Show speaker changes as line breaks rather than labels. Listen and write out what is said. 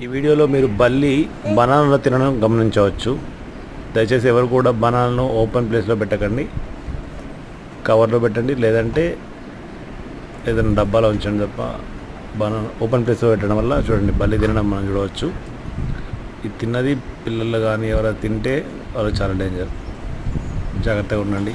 ఈ వీడియోలో మీరు బల్లి బనానాలు తినడం గమనించవచ్చు. దయచేసి ఎవరు కూడా బనానాను ఓపెన్ ప్లేస్లో పెట్టకండి, కవర్లో పెట్టండి, లేదంటే ఏదైనా డబ్బాలో ఉంచండి తప్ప బనానా ఓపెన్ ప్లేస్లో పెట్టడం వల్ల చూడండి బల్లి తినడం మనం చూడవచ్చు. ఇది తిన్నది పిల్లలు కానీ ఎవరైనా తింటే వాళ్ళు చాలా డేంజర్. జాగ్రత్తగా ఉండండి.